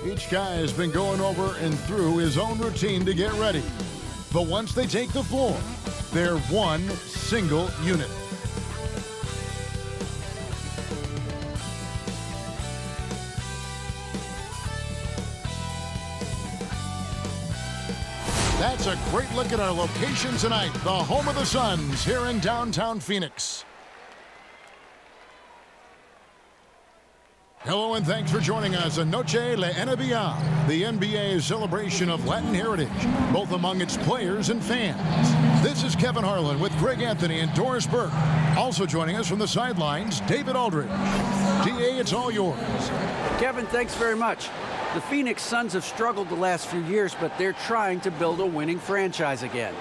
Each guy has been going over and through his own routine to get ready. But once they take the floor, they're one single unit. That's a great look at our location tonight, the home of the Suns here in downtown Phoenix. Hello and thanks for joining us on Noche La NBA, the NBA's celebration of Latin heritage, both among its players and fans. This is Kevin Harlan with Greg Anthony and Doris Burke. Also joining us from the sidelines, David Aldridge. DA, it's all yours. Kevin, thanks very much. The Phoenix Suns have struggled the last few years, but they're trying to build a winning franchise again.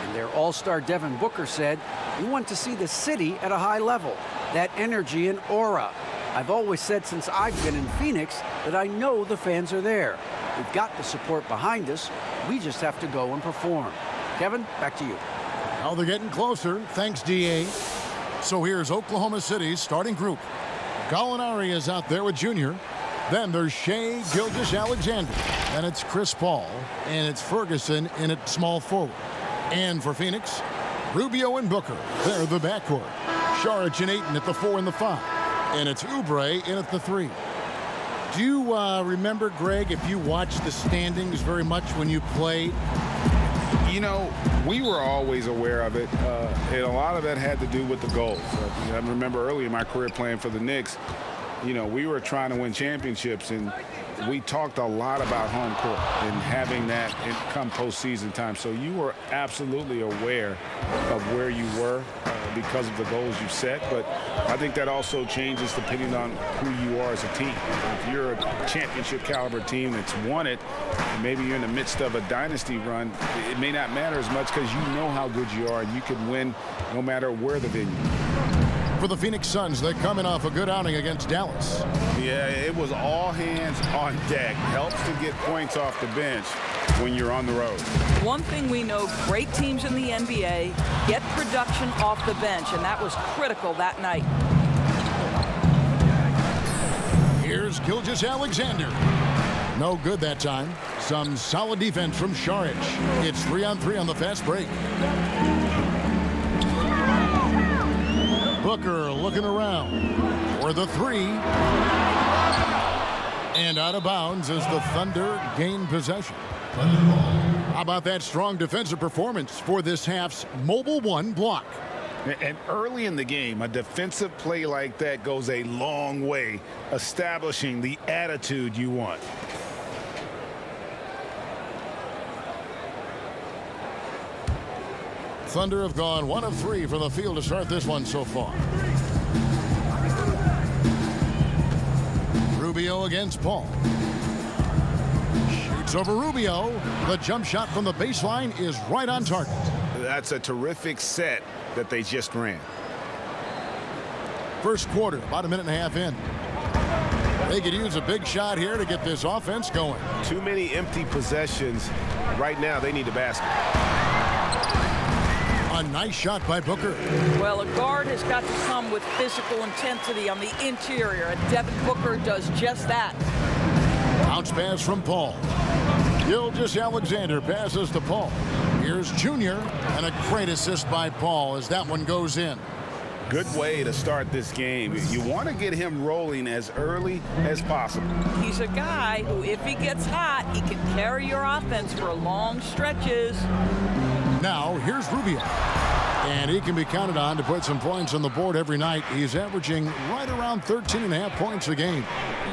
And their all-star Devin Booker said, "We want to see the city at a high level, that energy and aura. I've always said since I've been in Phoenix that I know the fans are there. We've got the support behind us. We just have to go and perform." Kevin, back to you. Now they're getting closer. Thanks, DA. So here's Oklahoma City's starting group. Gallinari is out there with Junior. Then there's Shai Gilgeous-Alexander. Then it's Chris Paul. And it's Ferguson in at small forward. And for Phoenix, Rubio and Booker. They're the backcourt. Saric and Ayton at the 4 and the 5. And it's Oubre in at the 3. Do you remember, Greg, if you watched the standings very much when you played? You know, we were always aware of it, and a lot of that had to do with the goals. I remember early in my career playing for the Knicks, you know, we were trying to win championships, and we talked a lot about home court and having that come postseason time. So you were absolutely aware of where you were because of the goals you set. But I think that also changes depending on who you are as a team. If you're a championship caliber team that's won it, and maybe you're in the midst of a dynasty run, it may not matter as much because you know how good you are and you can win no matter where the venue. For the Phoenix Suns, they're coming off a good outing against Dallas. Yeah, it was all hands on deck. Helps to get points off the bench when you're on the road. One thing we know, great teams in the NBA get production off the bench, and that was critical that night. Here's Gilgeous-Alexander. No good that time. Some solid defense from Saric. It's 3-on-3 on the fast break. Booker looking around for the 3. And out of bounds as the Thunder gain possession. How about that strong defensive performance for this half's Mobile One block? And early in the game, a defensive play like that goes a long way, establishing the attitude you want. Thunder have gone 1 of 3 from the field to start this one so far. Rubio against Paul. Shoots over Rubio. The jump shot from the baseline is right on target. That's a terrific set that they just ran. First quarter, about a minute and a half in. They could use a big shot here to get this offense going. Too many empty possessions. Right now, they need a basket. A nice shot by Booker. Well, a guard has got to come with physical intensity on the interior, and Devin Booker does just that. Bounce pass from Paul. Gilgeous-Alexander passes to Paul. Here's Junior, and a great assist by Paul as that one goes in. Good way to start this game. You want to get him rolling as early as possible. He's a guy who, if he gets hot, he can carry your offense for long stretches. Now, here's Rubio. And he can be counted on to put some points on the board every night. He's averaging right around 13.5 points a game.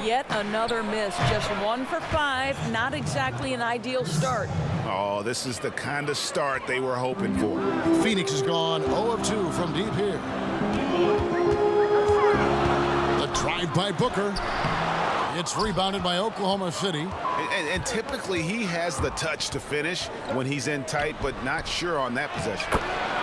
Yet another miss. Just 1 for 5. Not exactly an ideal start. Oh, this is the kind of start they were hoping for. Phoenix has gone 0 of 2 from deep here. The drive by Booker. It's rebounded by Oklahoma City. And typically he has the touch to finish when he's in tight, but not sure on that possession.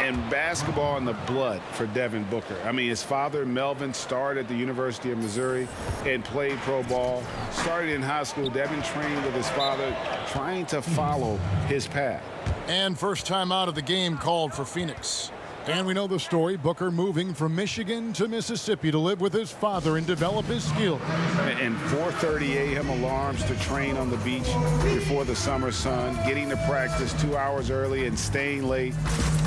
And basketball in the blood for Devin Booker. I mean, his father, Melvin, started at the University of Missouri and played pro ball. Started in high school. Devin trained with his father, trying to follow his path. And first time out of the game called for Phoenix. And we know the story. Booker moving from Michigan to Mississippi to live with his father and develop his skills. And 4:30 a.m. alarms to train on the beach before the summer sun, getting to practice 2 hours early and staying late.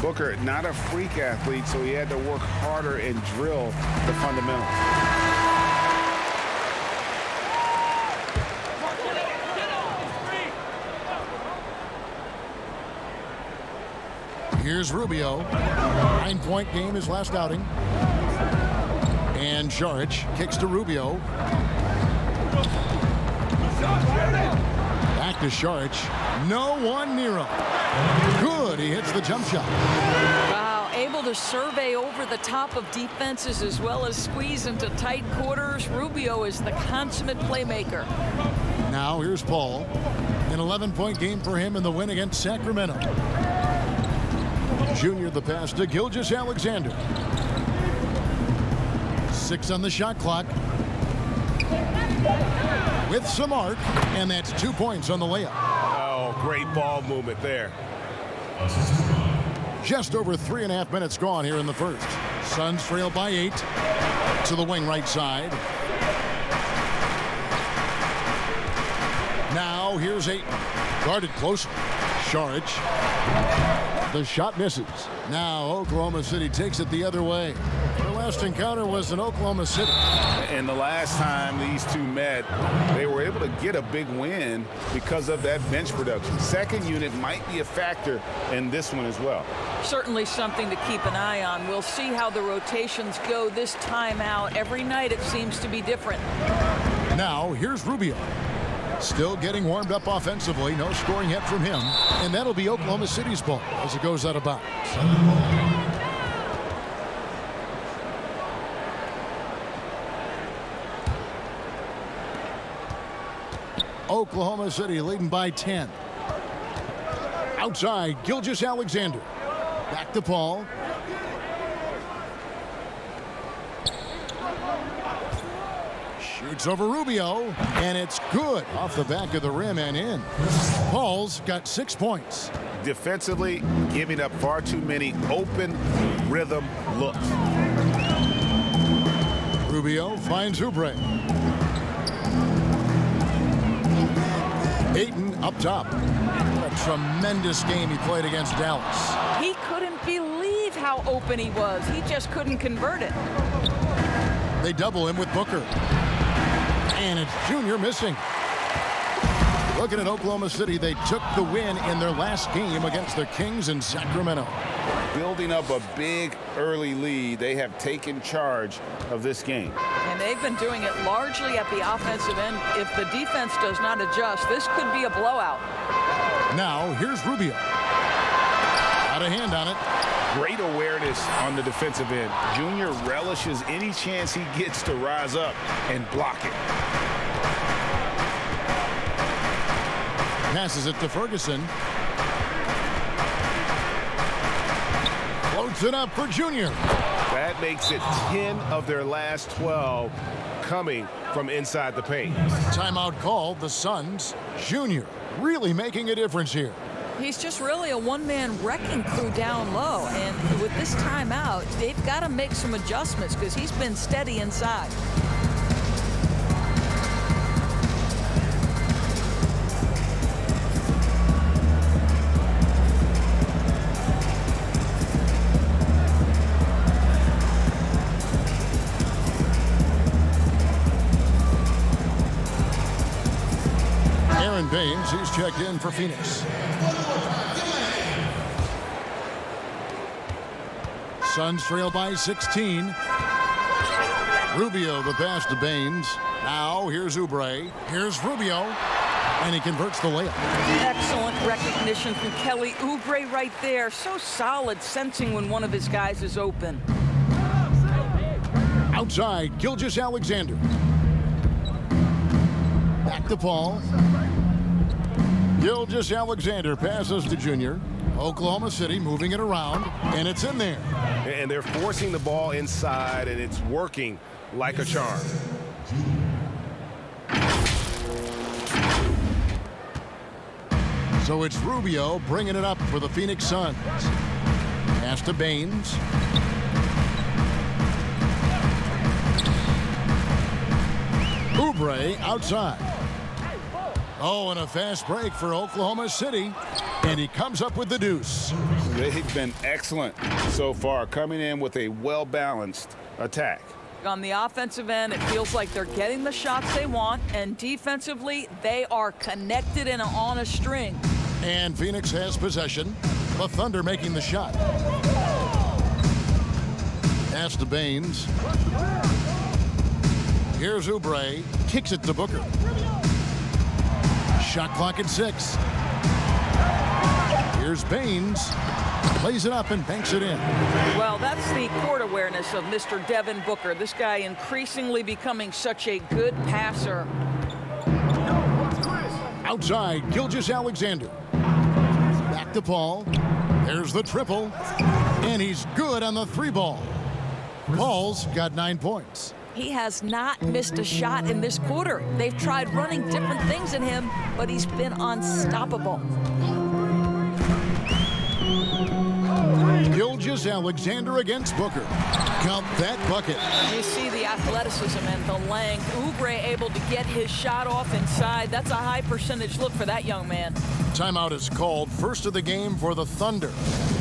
Booker, not a freak athlete, so he had to work harder and drill the fundamentals. Here's Rubio. 9-point game his last outing. And Saric kicks to Rubio. Back to Saric. No one near him. Good. He hits the jump shot. Wow, able to survey over the top of defenses as well as squeeze into tight quarters. Rubio is the consummate playmaker. Now here's Paul. An 11-point game for him in the win against Sacramento. Junior the pass to Gilgeous-Alexander. 6 on the shot clock. With some arc, and that's 2 points on the layup. Oh, great ball movement there. Just over 3.5 minutes gone here in the first. Suns trail by 8 to the wing right side. Now here's Ayton. Guarded closer. Saric. The shot misses. Now Oklahoma City takes it the other way. Their last encounter was in Oklahoma City. And the last time these two met, they were able to get a big win because of that bench production. Second unit might be a factor in this one as well. Certainly something to keep an eye on. We'll see how the rotations go this time out. Every night it seems to be different. Now here's Rubio. Still getting warmed up offensively. No scoring yet from him. And that'll be Oklahoma City's ball as it goes out of bounds. Oklahoma City leading by 10. Outside, Gilgeous-Alexander. Back to Paul. Shoots over Rubio, and it's good off the back of the rim and in. Paul's got 6 points. Defensively, giving up far too many open rhythm looks. Rubio finds Oubre. Ayton up top. What a tremendous game he played against Dallas. He couldn't believe how open he was. He just couldn't convert it. They double him with Booker. And it's Junior missing. Looking at Oklahoma City, they took the win in their last game against the Kings in Sacramento. Building up a big early lead, they have taken charge of this game. And they've been doing it largely at the offensive end. If the defense does not adjust, this could be a blowout. Now, here's Rubio. Got a hand on it. Great awareness on the defensive end. Junior relishes any chance he gets to rise up and block it. Passes it to Ferguson. Floats it up for Junior. That makes it 10 of their last 12 coming from inside the paint. Timeout called. The Suns. Junior really making a difference here. He's just really a one-man wrecking crew down low. And with this timeout, they've got to make some adjustments because he's been steady inside. Aaron Baines, he's checked in for Phoenix. Suns trail by 16. Rubio the pass to Baines. Now here's Oubre. Here's Rubio. And he converts the layup. Excellent recognition from Kelly Oubre right there. So solid, sensing when one of his guys is open. Outside, Gilgeous-Alexander. Back to Paul. Gilgeous-Alexander passes to Junior. Oklahoma City moving it around, and it's in there. And they're forcing the ball inside, and it's working like a charm. So it's Rubio bringing it up for the Phoenix Suns. Pass to Baines. Oubre outside. Oh, and a fast break for Oklahoma City. And he comes up with the deuce. They've been excellent so far, coming in with a well-balanced attack. On the offensive end, it feels like they're getting the shots they want, and defensively, they are connected and on a string. And Phoenix has possession. The Thunder making the shot. Pass to Baines. Here's Oubre. Kicks it to Booker. Shot clock at 6. Here's Baines. Plays it up and banks it in. Well, that's the court awareness of Mr. Devin Booker. This guy increasingly becoming such a good passer. Outside, Gilgeous-Alexander. Back to Paul. There's the triple. And he's good on the 3-ball. Paul's got 9 points. He has not missed a shot in this quarter. They've tried running different things in him, but he's been unstoppable. Gilgeous-Alexander against Booker. Count that bucket. You see the athleticism and the length. Oubre able to get his shot off inside. That's a high percentage look for that young man. Timeout is called. First of the game for the Thunder.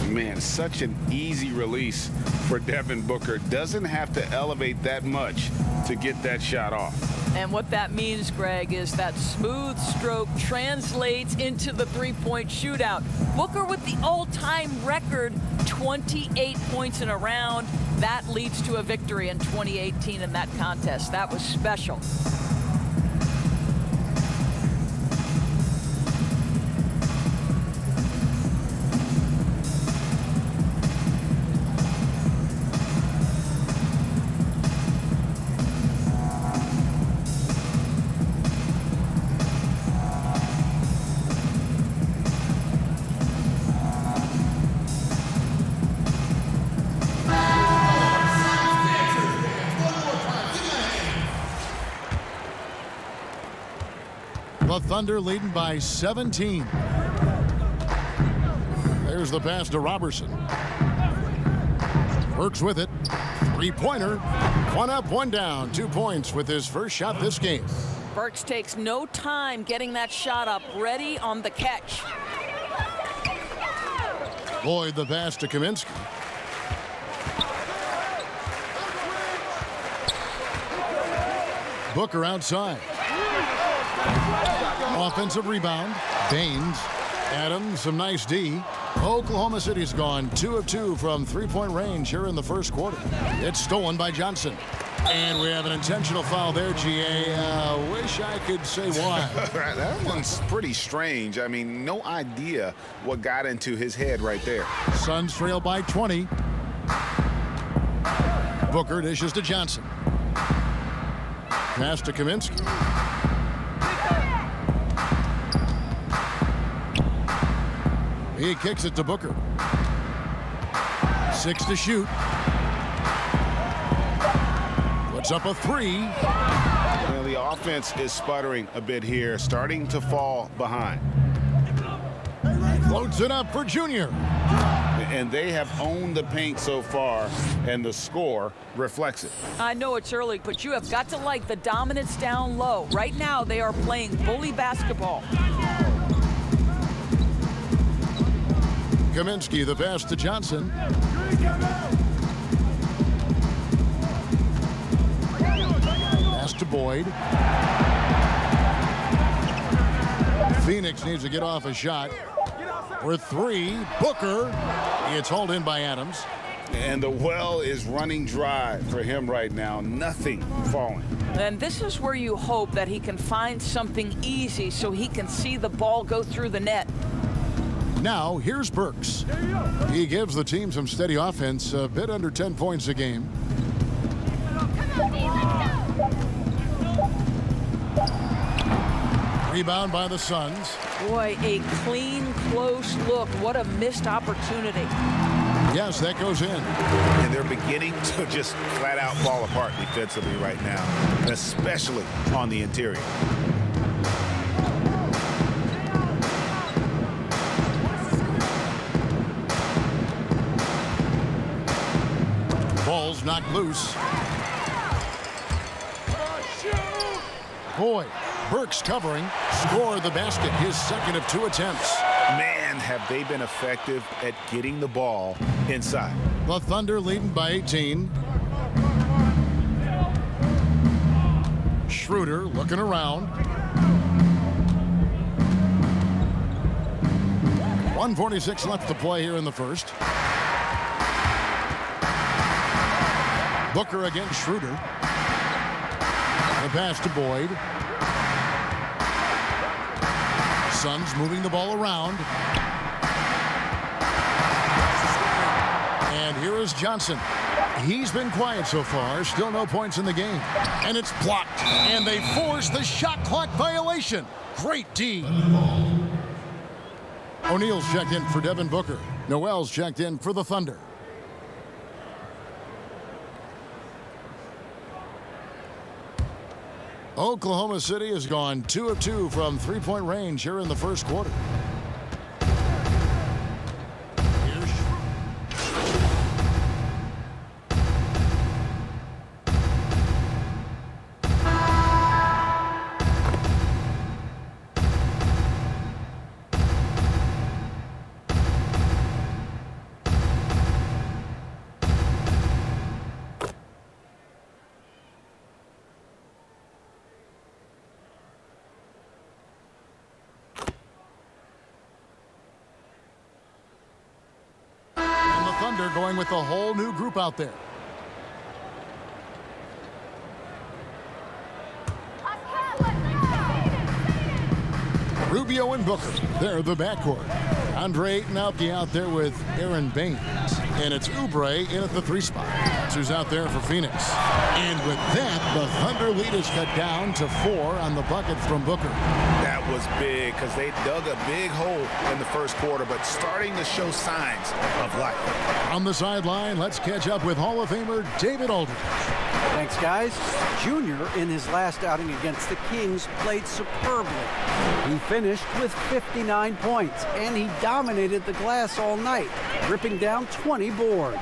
Man, such an easy release for Devin Booker. Doesn't have to elevate that much to get that shot off. And what that means, Greg, is that smooth stroke translates into the three-point shootout. Booker with the all-time record, 28 points in a round. That leads to a victory in 2018 in that contest. That was special. The Thunder leading by 17. There's the pass to Robertson. Works with it. Three-pointer. One up, one down. 2 points with his first shot this game. Burks takes no time getting that shot up, ready on the catch. Lloyd the pass to Kaminsky. Booker outside. Offensive rebound. Baines. Adams, some nice D. Oklahoma City's gone 2 of 2 from three-point range here in the first quarter. It's stolen by Johnson. And we have an intentional foul there, GA. Wish I could say why. That one's pretty strange. I mean, no idea what got into his head right there. Suns trail by 20. Booker dishes to Johnson. Pass to Kaminsky. He kicks it to Booker. 6 to shoot. Puts up a 3. Well, the offense is sputtering a bit here, starting to fall behind. Floats it up for Junior. And they have owned the paint so far, and the score reflects it. I know it's early, but you have got to like the dominance down low. Right now, they are playing bully basketball. Kaminsky, the pass to Johnson. Pass to Boyd. Phoenix needs to get off a shot. For 3, Booker. It's hauled in by Adams. And the well is running dry for him right now. Nothing falling. And this is where you hope that he can find something easy so he can see the ball go through the net. Now, here's Burks. He gives the team some steady offense, a bit under 10 points a game. Rebound by the Suns. Boy, a clean, close look. What a missed opportunity. Yes, that goes in. And they're beginning to just flat out fall apart defensively right now, especially on the interior. knocked loose. Boyd, Burks covering, scored the basket, his second of 2 attempts. Man, have they been effective at getting the ball inside. The Thunder leading by 18. Schroeder looking around. 1:46 left to play here in the first. Booker against Schroeder. The pass to Boyd. Suns moving the ball around. And here is Johnson. He's been quiet so far. Still no points in the game. And it's blocked. And they force the shot clock violation. Great D. O'Neal's checked in for Devin Booker. Noel's checked in for the Thunder. Oklahoma City has gone 2 of 2 from three-point range here in the first quarter. Thunder going with a whole new group out there. Rubio and Booker, they're the backcourt. Andre Ayton out there with Aaron Baines. And it's Oubre in at the 3 spot. That's who's out there for Phoenix. And with that, the Thunder lead is cut down to 4 on the bucket from Booker. That was big because they dug a big hole in the first quarter, but starting to show signs of life. On the sideline, let's catch up with Hall of Famer David Aldridge. Thanks, guys. Junior, in his last outing against the Kings, played superbly. He finished with 59 points, and he dominated the glass all night, ripping down 20 boards.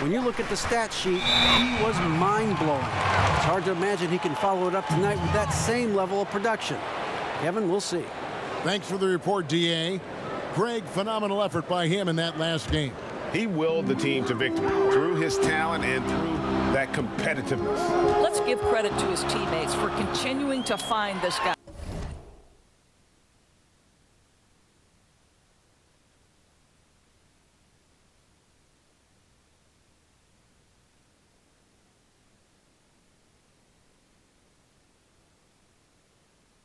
When you look at the stat sheet, he was mind-blowing. It's hard to imagine he can follow it up tonight with that same level of production. Kevin, we'll see. Thanks for the report, D.A. Greg, phenomenal effort by him in that last game. He willed the team to victory through his talent and through that competitiveness. Let's give credit to his teammates for continuing to find this guy.